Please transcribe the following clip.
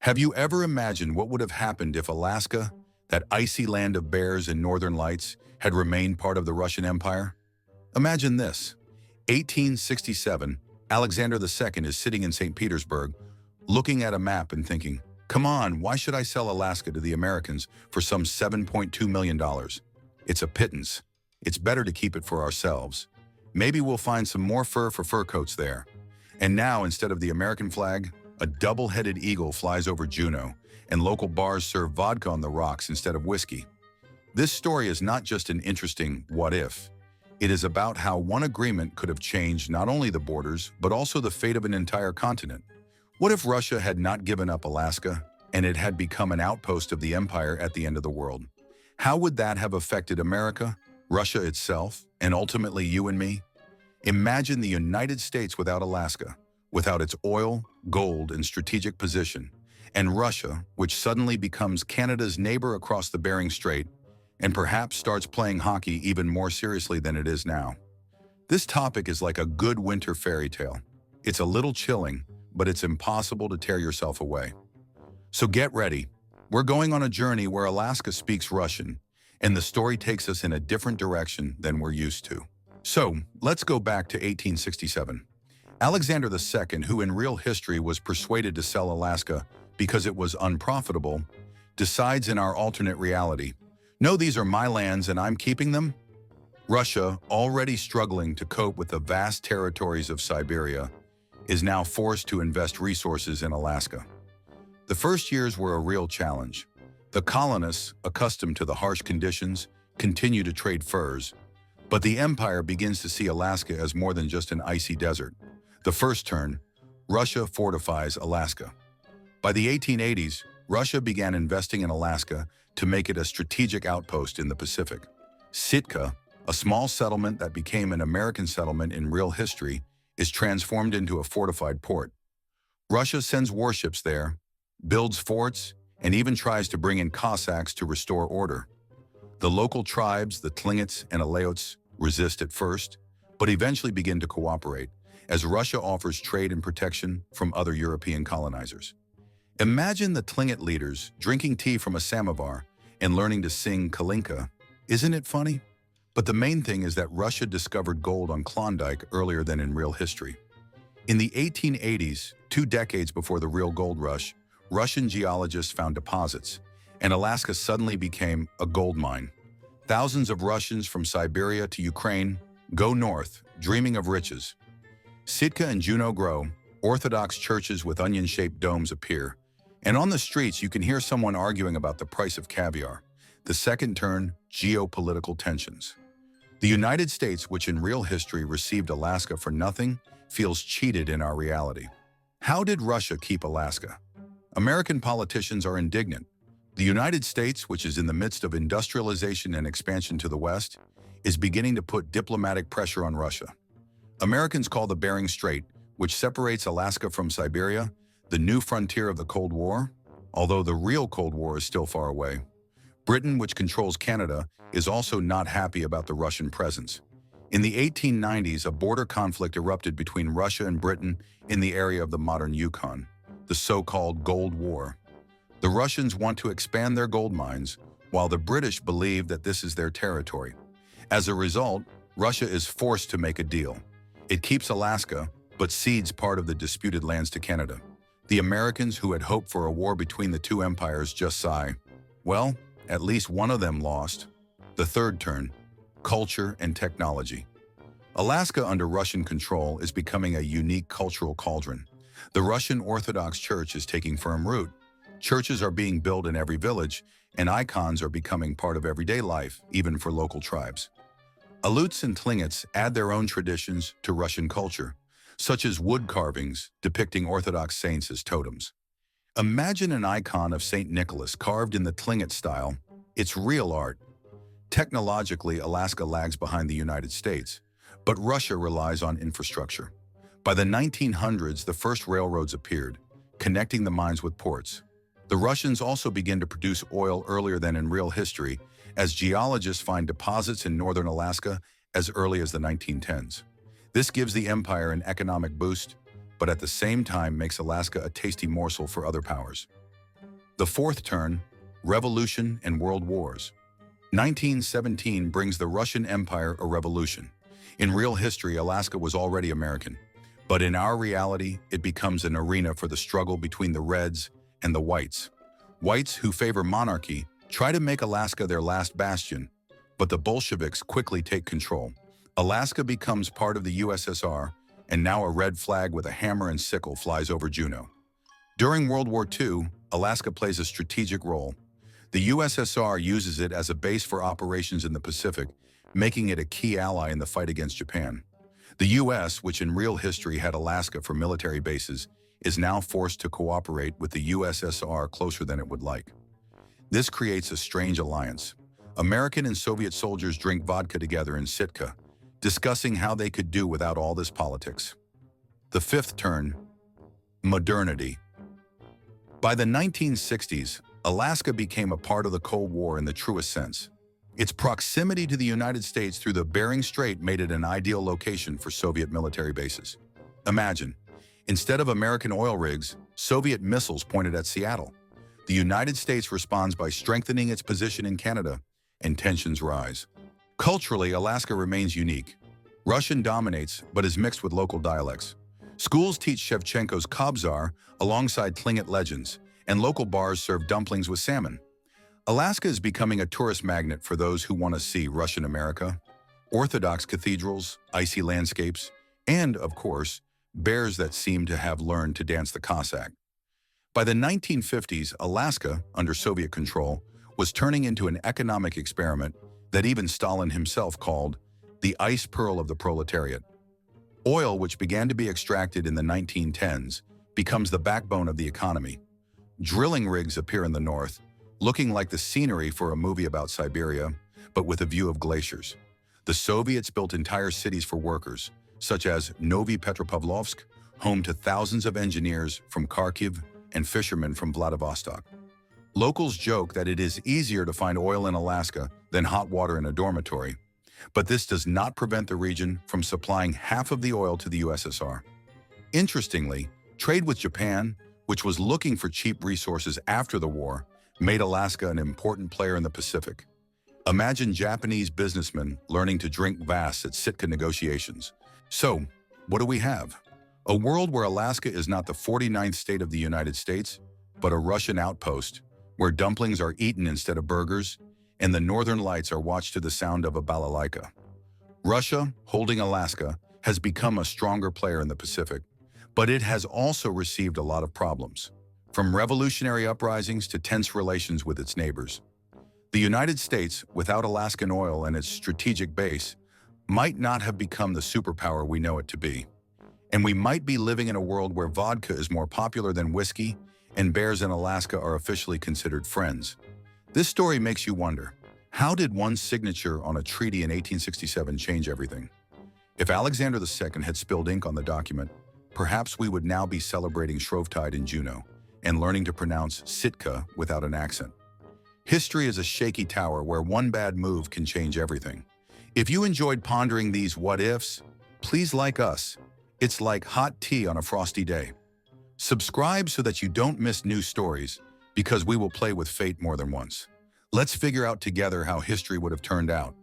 Have you ever imagined what would have happened if Alaska, that icy land of bears and northern lights, had remained part of the Russian Empire? Imagine this. 1867, Alexander II is sitting in St. Petersburg, looking at a map and thinking, come on, why should I sell Alaska to the Americans for some $7.2 million? It's a pittance. It's better to keep it for ourselves. Maybe we'll find some more fur for fur coats there. And now, instead of the American flag, a double-headed eagle flies over Juneau, and local bars serve vodka on the rocks instead of whiskey. This story is not just an interesting what if. It is about how one agreement could have changed not only the borders, but also the fate of an entire continent. What if Russia had not given up Alaska, and it had become an outpost of the empire at the end of the world? How would that have affected America, Russia itself, and ultimately you and me? Imagine the United States without Alaska, without its oil, gold, and strategic position, and Russia, which suddenly becomes Canada's neighbor across the Bering Strait, and perhaps starts playing hockey even more seriously than it is now. This topic is like a good winter fairy tale. It's a little chilling, but it's impossible to tear yourself away. So get ready. We're going on a journey where Alaska speaks Russian, and the story takes us in a different direction than we're used to. So, let's go back to 1867. Alexander II, who in real history was persuaded to sell Alaska because it was unprofitable, decides in our alternate reality, no, these are my lands and I'm keeping them? Russia, already struggling to cope with the vast territories of Siberia, is now forced to invest resources in Alaska. The first years were a real challenge. The colonists, accustomed to the harsh conditions, continue to trade furs, but the empire begins to see Alaska as more than just an icy desert. The first turn, Russia fortifies Alaska. By the 1880s, Russia began investing in Alaska to make it a strategic outpost in the Pacific. Sitka, a small settlement that became an American settlement in real history, is transformed into a fortified port. Russia sends warships there, builds forts, and even tries to bring in Cossacks to restore order. The local tribes, the Tlingits and Alaots, resist at first, but eventually begin to cooperate, as Russia offers trade and protection from other European colonizers. Imagine the Tlingit leaders drinking tea from a samovar and learning to sing Kalinka. Isn't it funny? But the main thing is that Russia discovered gold on Klondike earlier than in real history. In the 1880s, 2 decades before the real gold rush, Russian geologists found deposits, and Alaska suddenly became a gold mine. Thousands of Russians from Siberia to Ukraine go north, dreaming of riches. Sitka and Juneau grow, Orthodox churches with onion-shaped domes appear, and on the streets you can hear someone arguing about the price of caviar. The second turn, geopolitical tensions. The United States, which in real history received Alaska for nothing, feels cheated in our reality. How did Russia keep Alaska? American politicians are indignant. The United States, which is in the midst of industrialization and expansion to the west, is beginning to put diplomatic pressure on Russia. Americans call the Bering Strait, which separates Alaska from Siberia, the new frontier of the Cold War, although the real Cold War is still far away. Britain, which controls Canada, is also not happy about the Russian presence. In the 1890s, a border conflict erupted between Russia and Britain in the area of the modern Yukon, the so-called Gold War. The Russians want to expand their gold mines, while the British believe that this is their territory. As a result, Russia is forced to make a deal. It keeps Alaska, but cedes part of the disputed lands to Canada. The Americans, who had hoped for a war between the two empires, just sigh. Well, at least one of them lost. The third turn, culture and technology. Alaska under Russian control is becoming a unique cultural cauldron. The Russian Orthodox Church is taking firm root. Churches are being built in every village, and icons are becoming part of everyday life, even for local tribes. Aleuts and Tlingits add their own traditions to Russian culture, such as wood carvings depicting Orthodox saints as totems. Imagine an icon of St. Nicholas carved in the Tlingit style. It's real art. Technologically, Alaska lags behind the United States, but Russia relies on infrastructure. By the 1900s, the first railroads appeared, connecting the mines with ports. The Russians also begin to produce oil earlier than in real history, as geologists find deposits in northern Alaska as early as the 1910s. This gives the empire an economic boost, but at the same time makes Alaska a tasty morsel for other powers. The fourth turn, Revolution and World Wars. 1917 brings the Russian Empire a revolution. In real history, Alaska was already American. But in our reality, it becomes an arena for the struggle between the Reds and the Whites. Whites, who favor monarchy, try to make Alaska their last bastion, but the Bolsheviks quickly take control. Alaska becomes part of the USSR, and now a red flag with a hammer and sickle flies over Juneau. During World War II, Alaska plays a strategic role. The USSR uses it as a base for operations in the Pacific, making it a key ally in the fight against Japan. The US, which in real history had Alaska for military bases, is now forced to cooperate with the USSR closer than it would like. This creates a strange alliance. American and Soviet soldiers drink vodka together in Sitka, discussing how they could do without all this politics. The fifth turn, modernity. By the 1960s, Alaska became a part of the Cold War in the truest sense. Its proximity to the United States through the Bering Strait made it an ideal location for Soviet military bases. Imagine, instead of American oil rigs, Soviet missiles pointed at Seattle. The United States responds by strengthening its position in Canada, and tensions rise. Culturally, Alaska remains unique. Russian dominates, but is mixed with local dialects. Schools teach Shevchenko's Kobzar alongside Tlingit legends, and local bars serve dumplings with salmon. Alaska is becoming a tourist magnet for those who want to see Russian America, Orthodox cathedrals, icy landscapes, and, of course, bears that seem to have learned to dance the Cossack. By the 1950s, Alaska, under Soviet control, was turning into an economic experiment that even Stalin himself called the ice pearl of the proletariat. Oil, which began to be extracted in the 1910s, becomes the backbone of the economy. Drilling rigs appear in the north, looking like the scenery for a movie about Siberia, but with a view of glaciers. The Soviets built entire cities for workers, such as Novi Petropavlovsk, home to thousands of engineers from Kharkiv and fishermen from Vladivostok. Locals joke that it is easier to find oil in Alaska than hot water in a dormitory, but this does not prevent the region from supplying half of the oil to the USSR. Interestingly, trade with Japan, which was looking for cheap resources after the war, made Alaska an important player in the Pacific. Imagine Japanese businessmen learning to drink Vass at Sitka negotiations. So, what do we have? A world where Alaska is not the 49th state of the United States, but a Russian outpost, where dumplings are eaten instead of burgers, and the northern lights are watched to the sound of a balalaika. Russia, holding Alaska, has become a stronger player in the Pacific, but it has also received a lot of problems, from revolutionary uprisings to tense relations with its neighbors. The United States, without Alaskan oil and its strategic base, might not have become the superpower we know it to be. And we might be living in a world where vodka is more popular than whiskey, and bears in Alaska are officially considered friends. This story makes you wonder, how did one signature on a treaty in 1867 change everything? If Alexander II had spilled ink on the document, perhaps we would now be celebrating Shrovetide in Juneau and learning to pronounce Sitka without an accent. History is a shaky tower where one bad move can change everything. If you enjoyed pondering these what-ifs, please like us. It's like hot tea on a frosty day. Subscribe so that you don't miss new stories, because we will play with fate more than once. Let's figure out together how history would have turned out.